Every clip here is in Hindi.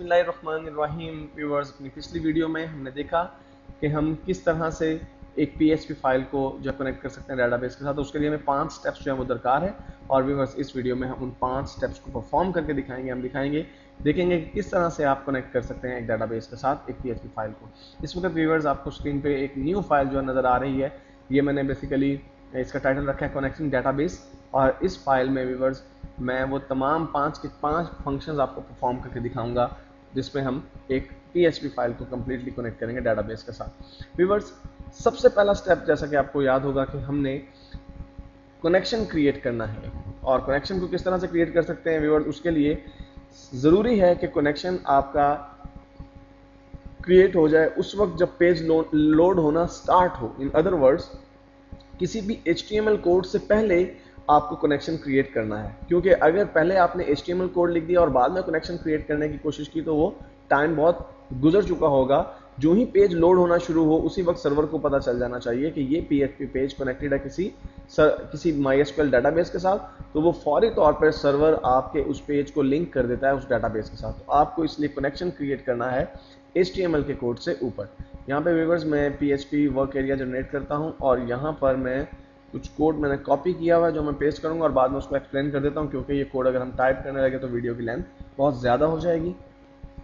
बिस्मिल्लाहिर्रहमानिर्रहीम। व्यूअर्स, अपनी पिछली वीडियो में हमने देखा कि हम किस तरह से एक PHP फाइल को जो कनेक्ट कर सकते हैं डेटाबेस के साथ। तो उसके लिए हमें 5 स्टेप्स जो है वो दरकार है और व्यूअर्स इस वीडियो में हम उन 5 स्टेप्स को परफॉर्म करके दिखाएंगे। हम दिखाएंगे देखेंगे कि किस तरह से आप कनेक्ट कर सकते हैं एक डेटाबेस के साथ एक PHP फाइल को। इस वक्त व्यूअर्स आपको स्क्रीन पे एक न्यू फाइल जो नज़र आ रही है। ये मैंने बेसिकली इसका टाइटल रखा है कनेक्टिंग डेटाबेस, और इस फाइल में व्यूअर्स मैं वो तमाम 5 के 5 फंक्शंस आपको परफॉर्म करके दिखाऊंगा जिसमें हम एक PHP फाइल को कम्प्लीटली कनेक्ट करेंगे डेटाबेस के साथ। व्यूअर्स, सबसे पहला स्टेप जैसा कि आपको याद होगा कि हमने कनेक्शन क्रिएट करना है, और कनेक्शन को किस तरह से क्रिएट कर सकते हैं व्यूअर्स, उसके लिए ज़रूरी है कि कनेक्शन आपका क्रिएट हो जाए उस वक्त जब पेज लोड होना स्टार्ट हो। इन अदर वर्ड्स, किसी भी HTML कोड से पहले आपको कनेक्शन क्रिएट करना है, क्योंकि अगर पहले आपने HTML कोड लिख दिया और बाद में कनेक्शन क्रिएट करने की कोशिश की तो वो टाइम बहुत गुजर चुका होगा। जो ही पेज लोड होना शुरू हो उसी वक्त सर्वर को पता चल जाना चाहिए कि ये PHP पेज कनेक्टेड है किसी MySQL डेटाबेस के साथ, तो वो फौरी तौर पर सर्वर आपके उस पेज को लिंक कर देता है उस डेटाबेस के साथ। तो आपको इसलिए कनेक्शन क्रिएट करना है HTML के कोड से ऊपर। यहाँ पे व्यूअर्स मैं PHP वर्क एरिया जनरेट करता हूँ और यहाँ पर मैं कुछ कोड मैंने कॉपी किया हुआ है जो मैं पेस्ट करूँगा और बाद में उसको एक्सप्लेन कर देता हूँ, क्योंकि ये कोड अगर हम टाइप करने लगे तो वीडियो की लेंथ बहुत ज़्यादा हो जाएगी।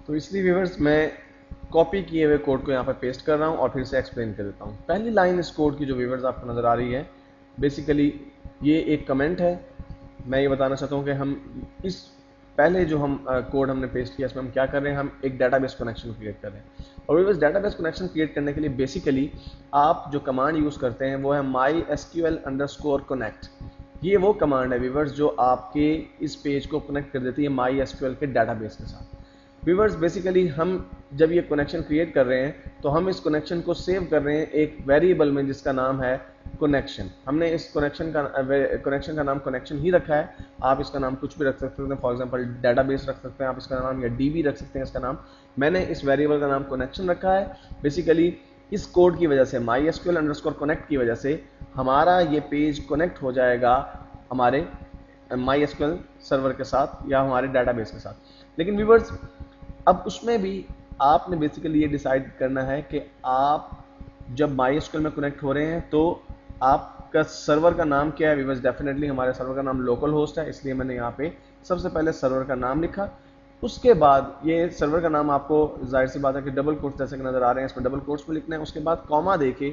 तो इसलिए व्यूअर्स मैं कॉपी किए हुए कोड को यहाँ पर पेस्ट कर रहा हूँ और फिर से एक्सप्लेन कर देता हूँ। पहली लाइन इस कोड की जो व्यूअर्स आपको नज़र आ रही है, बेसिकली ये एक कमेंट है। मैं ये बताना चाहता हूँ कि हम इस पहले जो हम कोड हमने पेस्ट किया इसमें हम क्या कर रहे हैं, हम एक डेटाबेस कनेक्शन क्रिएट कर रहे हैं। और व्यूअर्स, डेटाबेस कनेक्शन क्रिएट करने के लिए बेसिकली आप जो कमांड यूज़ करते हैं वो है MySQL_connect। ये वो कमांड है व्यूअर्स जो आपके इस पेज को कनेक्ट कर देती है MySQL के डेटाबेस के साथ। व्यूअर्स, बेसिकली हम जब ये कनेक्शन क्रिएट कर रहे हैं तो हम इस कनेक्शन को सेव कर रहे हैं एक वेरिएबल में जिसका नाम है कनेक्शन। हमने इस कनेक्शन का नाम कनेक्शन ही रखा है। आप इसका नाम कुछ भी रख सकते हैं, फॉर एग्जांपल डेटाबेस रख सकते हैं आप इसका नाम, या DB रख सकते हैं इसका नाम। मैंने इस वेरिएबल का नाम कनेक्शन रखा है। बेसिकली इस कोड की वजह से MySQL_connect की वजह से हमारा ये पेज कनेक्ट हो जाएगा हमारे MySQL सर्वर के साथ या हमारे डेटाबेस के साथ। लेकिन व्यूअर्स, अब उसमें भी आपने बेसिकली ये डिसाइड करना है कि आप जब MySQL में कनेक्ट हो रहे हैं तो आपका सर्वर का नाम क्या है। व्यूअर्स, डेफिनेटली हमारे सर्वर का नाम लोकल होस्ट है, इसलिए मैंने यहाँ पे सबसे पहले सर्वर का नाम लिखा। उसके बाद ये सर्वर का नाम आपको जाहिर सी बात है कि डबल कोट्स जैसे कि नजर आ रहे हैं, इसमें डबल कोट्स में लिखना है। उसके बाद कॉमा देके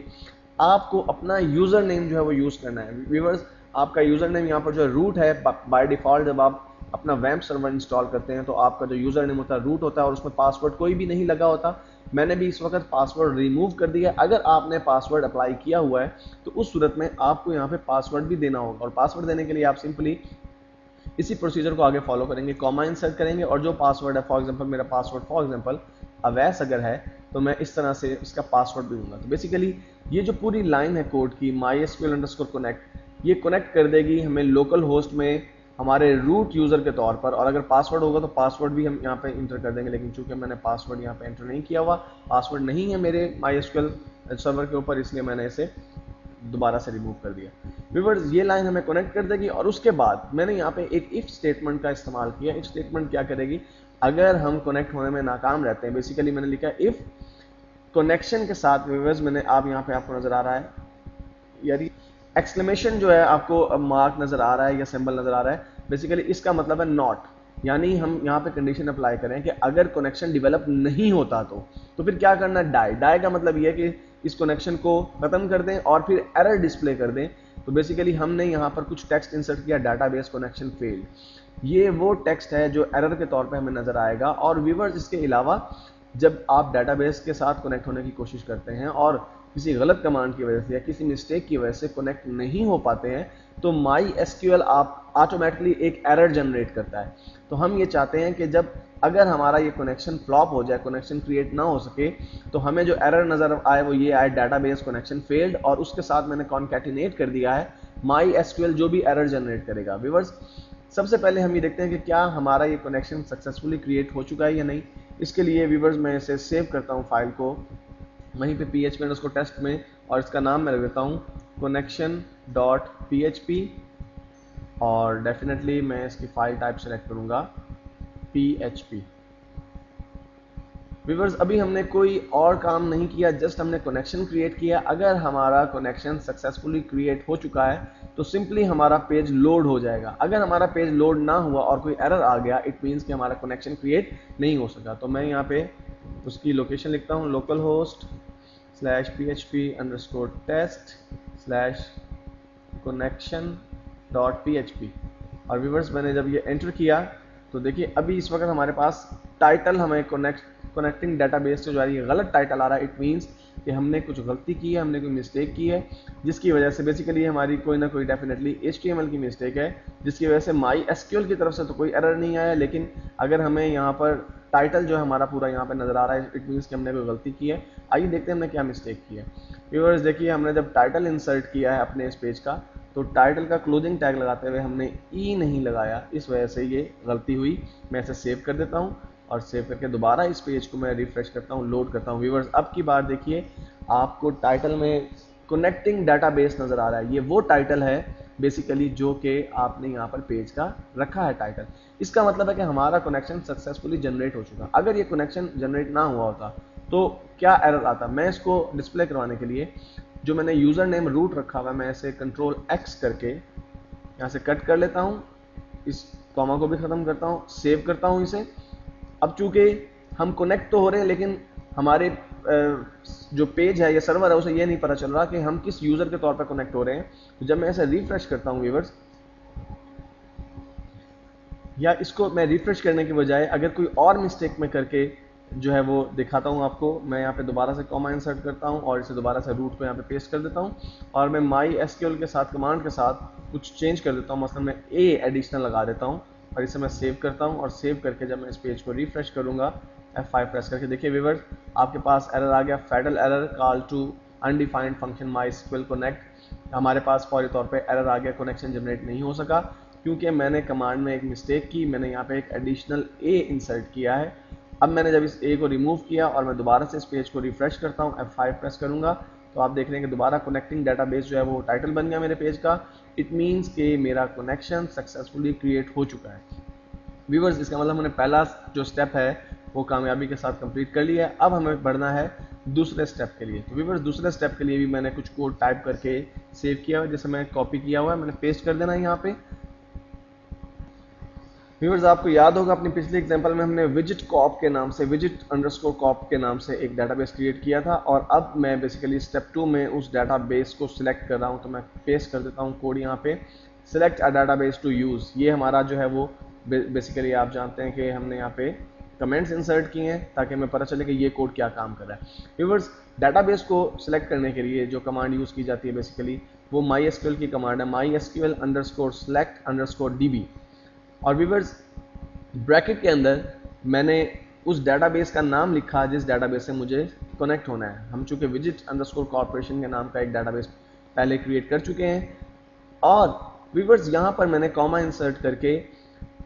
आपको अपना यूजर नेम जो है वो यूज करना है। व्यूअर्स, आपका यूजर नेम यहाँ पर जो रूट है, बाय डिफॉल्ट जब आप अपना वैम्प सर्वर इंस्टॉल करते हैं तो आपका जो यूजर नेम होता है रूट होता है और उसमें पासवर्ड कोई भी नहीं लगा होता। मैंने भी इस वक्त पासवर्ड रिमूव कर दिया। अगर आपने पासवर्ड अप्लाई किया हुआ है तो उस सूरत में आपको यहाँ पे पासवर्ड भी देना होगा, और पासवर्ड देने के लिए आप सिंपली इसी प्रोसीजर को आगे फॉलो करेंगे, कॉमा इंसर्ट करेंगे और जो पासवर्ड है, फॉर एग्जांपल मेरा पासवर्ड फॉर एग्जांपल अवैस अगर है तो मैं इस तरह से इसका पासवर्ड भी दूंगा। तो बेसिकली ये जो पूरी लाइन है कोड की MySQL_connect, ये कनेक्ट कर देगी हमें लोकल होस्ट में हमारे रूट यूज़र के तौर पर, और अगर पासवर्ड होगा तो पासवर्ड भी हम यहाँ पे इंटर कर देंगे। लेकिन चूंकि मैंने पासवर्ड यहाँ पे एंटर नहीं किया हुआ, पासवर्ड नहीं है मेरे MySQL सर्वर के ऊपर, इसलिए मैंने इसे दोबारा से रिमूव कर दिया। व्यूअर्स, ये लाइन हमें कनेक्ट कर देगी और उसके बाद मैंने यहाँ पे एक इफ स्टेटमेंट का इस्तेमाल किया। इफ स्टेटमेंट क्या करेगी, अगर हम कनेक्ट होने में नाकाम रहते हैं, बेसिकली मैंने लिखा इफ कनेक्शन के साथ व्यूअर्स, मैंने आप यहाँ पे आपको नजर आ रहा है यानी एक्सक्लेमेशन जो है आपको मार्क नजर आ रहा है या सिंबल नजर आ रहा है, बेसिकली इसका मतलब है नॉट। यानी हम यहाँ पे कंडीशन अप्लाई करें कि अगर कनेक्शन डेवलप नहीं होता तो फिर क्या करना है, डाई का मतलब ये है कि इस कनेक्शन को खत्म कर दें और फिर एरर डिस्प्ले कर दें। तो बेसिकली हमने यहाँ पर कुछ टेक्स्ट इंसर्ट किया, डाटाबेस कनेक्शन फेल्ड। ये वो टेक्स्ट है जो एरर के तौर पे हमें नजर आएगा। और व्यूअर्स, इसके अलावा जब आप डेटाबेस के साथ कनेक्ट होने की कोशिश करते हैं और किसी गलत कमांड की वजह से या किसी मिस्टेक की वजह से कनेक्ट नहीं हो पाते हैं तो MySQL आप ऑटोमेटिकली एक एरर जनरेट करता है। तो हम ये चाहते हैं कि जब अगर हमारा ये कनेक्शन फ्लॉप हो जाए, कनेक्शन क्रिएट ना हो सके, तो हमें जो एरर नजर आए वो ये आए, डाटाबेस कनेक्शन फेल्ड, और उसके साथ मैंने कॉन्कैटिनेट कर दिया है MySQL जो भी एरर जनरेट करेगा। व्यूअर्स, सबसे पहले हम ये देखते हैं कि क्या हमारा ये कनेक्शन सक्सेसफुली क्रिएट हो चुका है या नहीं। इसके लिए व्यूअर्स मैं इसे सेव करता हूँ फाइल को वहीं पे PHP_test में, और इसका नाम मैं रख देता हूँ connection.php, और डेफिनेटली मैं इसकी फाइल टाइप सेलेक्ट करूँगा PHP। व्यूअर्स अभी हमने कोई और काम नहीं किया, जस्ट हमने कनेक्शन क्रिएट किया। अगर हमारा कनेक्शन सक्सेसफुली क्रिएट हो चुका है तो सिंपली हमारा पेज लोड हो जाएगा। अगर हमारा पेज लोड ना हुआ और कोई एरर आ गया, इट मीन्स कि हमारा कनेक्शन क्रिएट नहीं हो सका। तो मैं यहाँ पे उसकी लोकेशन लिखता हूँ, लोकल होस्ट /php_connection.php। और व्यूअर्स मैंने जब ये एंटर किया तो देखिए अभी इस वक्त हमारे पास टाइटल हमें कनेक्टिंग डेटाबेस से जो है ये गलत टाइटल आ रहा है। इट मीन्स कि हमने कुछ गलती की है, हमने कोई मिस्टेक की है, जिसकी वजह से बेसिकली हमारी कोई ना कोई डेफिनेटली HTML की मिस्टेक है, जिसकी वजह से MySQL की तरफ से तो कोई एरर नहीं आया। लेकिन अगर हमें यहाँ पर टाइटल जो है हमारा पूरा यहाँ पे नजर आ रहा है, इट मीन्स कि हमने कोई गलती की है। आइए देखते हैं हमने क्या मिस्टेक की है। व्यूअर्स देखिए हमने जब टाइटल इंसर्ट किया है अपने इस पेज का, तो टाइटल का क्लोजिंग टैग लगाते हुए हमने ई नहीं लगाया, इस वजह से ये गलती हुई। मैं इसे सेव कर देता हूँ और सेव करके दोबारा इस पेज को मैं रिफ्रेश करता हूँ, लोड करता हूँ। व्यूअर्स अब की बार देखिए आपको टाइटल में कनेक्टिंग डेटाबेस नजर आ रहा है। ये वो टाइटल है बेसिकली जो कि आपने यहाँ पर पेज का रखा है टाइटल। इसका मतलब है कि हमारा कनेक्शन सक्सेसफुली जनरेट हो चुका। अगर ये कनेक्शन जनरेट ना हुआ होता तो क्या एरर आता? मैं इसको डिस्प्ले करवाने के लिए जो मैंने यूजर नेम रूट रखा हुआ है, मैं इसे Ctrl+X करके यहाँ से कट कर लेता हूँ, इस कॉमा को भी खत्म करता हूँ, सेव करता हूँ इसे। अब चूंकि हम कनेक्ट तो हो रहे हैं लेकिन हमारे जो पेज है या सर्वर है उसे ये नहीं पता चल रहा कि हम किस यूजर के तौर पर कनेक्ट हो रहे हैं। तो जब मैं इसे रिफ्रेश करता हूँ व्यूअर्स, या इसको मैं रिफ्रेश करने के बजाय अगर कोई और मिस्टेक में करके जो है वो दिखाता हूँ आपको, मैं यहाँ पे दोबारा से कॉमा इंसर्ट करता हूँ और इसे दोबारा से रूट को यहाँ पे पेस्ट कर देता हूँ और मैं MySQL के साथ कमांड के साथ कुछ चेंज कर देता हूँ। मसलन मैं ए एडिशनल लगा देता हूँ और इसे मैं सेव करता हूँ। और सेव करके जब मैं इस पेज को रिफ्रेश करूँगा F5 प्रेस करके, देखिए व्यूअर्स आपके पास एरर आ गया, fatal error call to undefined function MySQL connect. हमारे पास फौरी तौर पर एरर आ गया, कनेक्शन जनरेट नहीं हो सका क्योंकि मैंने कमांड में एक मिस्टेक की, मैंने यहाँ पे एक एडिशनल ए इंसर्ट किया है। अब मैंने जब इस ए को रिमूव किया और मैं दोबारा से इस पेज को रिफ्रेश करता हूँ, F5 प्रेस करूँगा तो आप देख रहे हैं कि दोबारा कनेक्टिंग डेटाबेस जो है वो टाइटल बन गया मेरे पेज का। इट मीन्स कि मेरा कनेक्शन सक्सेसफुली क्रिएट हो चुका है। व्यूअर्स इसका मतलब हमने पहला जो स्टेप है वो कामयाबी के साथ कंप्लीट कर लिया है। अब हमें बढ़ना है दूसरे स्टेप के लिए। तो व्यूअर्स दूसरे स्टेप के लिए भी मैंने कुछ कोड टाइप करके सेव किया हुआ है, जैसे मैं कॉपी किया हुआ है, मैंने पेस्ट कर देना है यहाँ पे। व्यूअर्स आपको याद होगा अपनी पिछले एग्जांपल में हमने विजिट कॉप के नाम से, विजिट_कॉप के नाम से एक डेटाबेस क्रिएट किया था और अब मैं बेसिकली स्टेप 2 में उस डेटाबेस को सिलेक्ट कर रहा हूं। तो मैं पेस्ट कर देता हूं कोड यहाँ पे, select a database to use. ये हमारा जो है वो बेसिकली आप जानते हैं कि हमने यहाँ पे कमेंट्स इंसर्ट किए हैं ताकि हमें पता चले कि ये कोड क्या काम कर रहा है। व्यूअर्स डेटाबेस को सिलेक्ट करने के लिए जो कमांड यूज की जाती है बेसिकली वो MySQL की कमांड है, MySQL_select_db। और व्यूअर्स ब्रैकेट के अंदर मैंने उस डेटाबेस का नाम लिखा जिस डेटाबेस से मुझे कनेक्ट होना है। हम चूंकि विजिट_कॉर्पोरेशन के नाम का एक डेटाबेस पहले क्रिएट कर चुके हैं और व्यूअर्स यहाँ पर मैंने कॉमा इंसर्ट करके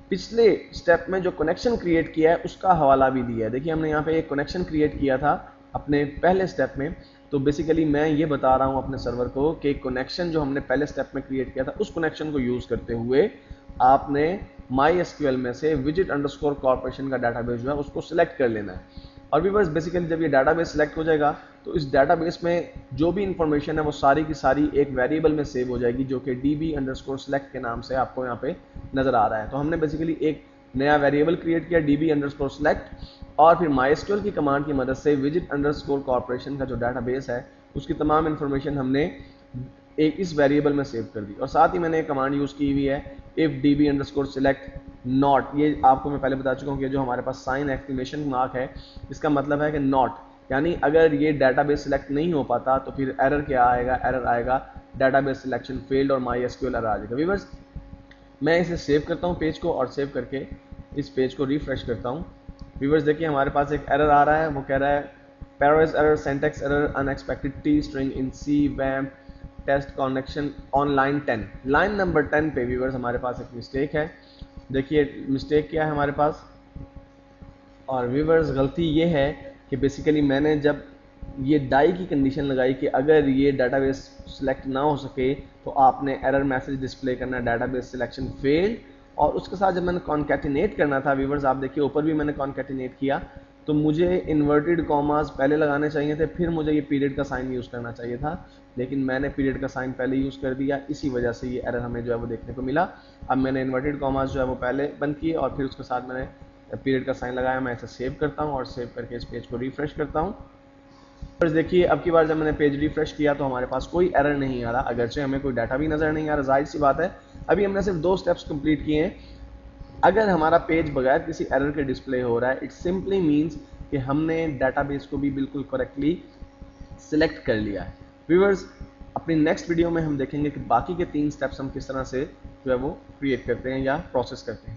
पिछले स्टेप में जो कनेक्शन क्रिएट किया है उसका हवाला भी दिया है। देखिए हमने यहाँ पे एक कनेक्शन क्रिएट किया था अपने पहले स्टेप में, तो बेसिकली मैं ये बता रहा हूँ अपने सर्वर को कि कनेक्शन जो हमने पहले स्टेप में क्रिएट किया था उस कनेक्शन को यूज करते हुए आपने MySQL में से विजिट_कॉर्पोरेशन का डाटाबेस जो है उसको सिलेक्ट कर लेना है। और व्यूअर्स बेसिकली जब ये डाटाबेस सिलेक्ट हो जाएगा तो इस डाटाबेस में जो भी इंफॉर्मेशन है वो सारी की सारी एक वेरिएबल में सेव हो जाएगी जो कि db_select के नाम से आपको यहाँ पे नजर आ रहा है। तो हमने बेसिकली एक नया वेरिएबल क्रिएट किया db_select और फिर MySQL की कमांड की मदद से विजिट_कॉर्पोरेशन का जो डाटाबेस है उसकी तमाम इंफॉर्मेशन हमने एक इस वेरिएबल में सेव कर दी। और साथ ही मैंने एक कमांड यूज की हुई है if db_select not। ये आपको मैं पहले बता चुका हूँ कि जो हमारे पास साइन एक्सक्लेमेशन मार्क है इसका मतलब है कि नॉट, यानी अगर ये डाटाबेस सिलेक्ट नहीं हो पाता तो फिर एरर क्या आएगा, एरर आएगा डाटाबेस सिलेक्शन फेल्ड और MySQL एरर आ जाएगा। व्यूअर्स मैं इसे सेव करता हूँ पेज को और सेव करके इस पेज को रिफ्रेश करता हूँ। व्यूअर्स देखिए हमारे पास एक एरर आ रहा है, वो कह रहा है parse error, syntax error, unexpected T string in C wamp test connection on line 10। Line number 10 पे व्यूअर्स हमारे पास एक मिस्टेक है। देखिए मिस्टेक क्या है हमारे पास, और व्यूअर्स गलती ये है कि बेसिकली मैंने जब ये डाई की कंडीशन लगाई कि अगर ये डाटाबेस सिलेक्ट ना हो सके तो आपने एरर मैसेज डिस्प्ले करना डाटाबेस सिलेक्शन फेल्ड, और उसके साथ जब मैंने कॉन्कैटिनेट करना था व्यूअर्स आप देखिए ऊपर भी मैंने कॉन्कैटिनेट किया तो मुझे इन्वर्टेड कॉमास पहले लगाने चाहिए थे, फिर मुझे ये पीरियड का साइन यूज़ करना चाहिए था, लेकिन मैंने पीरियड का साइन पहले यूज़ कर दिया, इसी वजह से ये एरर हमें जो है वो देखने को मिला। अब मैंने इन्वर्टेड कॉमास जो है वो पहले बंद किए और फिर उसके साथ मैंने पीरियड का साइन लगाया। मैं इसे सेव करता हूँ और सेव करके इस पेज को रिफ्रेश करता हूँ। तो देखिए अब की बार जब मैंने पेज रिफ्रेश किया तो हमारे पास कोई एरर नहीं आ रहा, अगरचे हमें कोई डाटा भी नजर नहीं आ रहा। जाहिर सी बात है, अभी हमने सिर्फ 2 स्टेप्स कंप्लीट किए हैं। अगर हमारा पेज बगैर किसी एरर के डिस्प्ले हो रहा है, इट सिंपली मीन्स कि हमने डाटाबेस को भी बिल्कुल करेक्टली सिलेक्ट कर लिया है। व्यूअर्स, अपनी नेक्स्ट वीडियो में हम देखेंगे कि बाकी के 3 स्टेप्स हम किस तरह से जो है वो क्रिएट करते हैं या प्रोसेस करते हैं।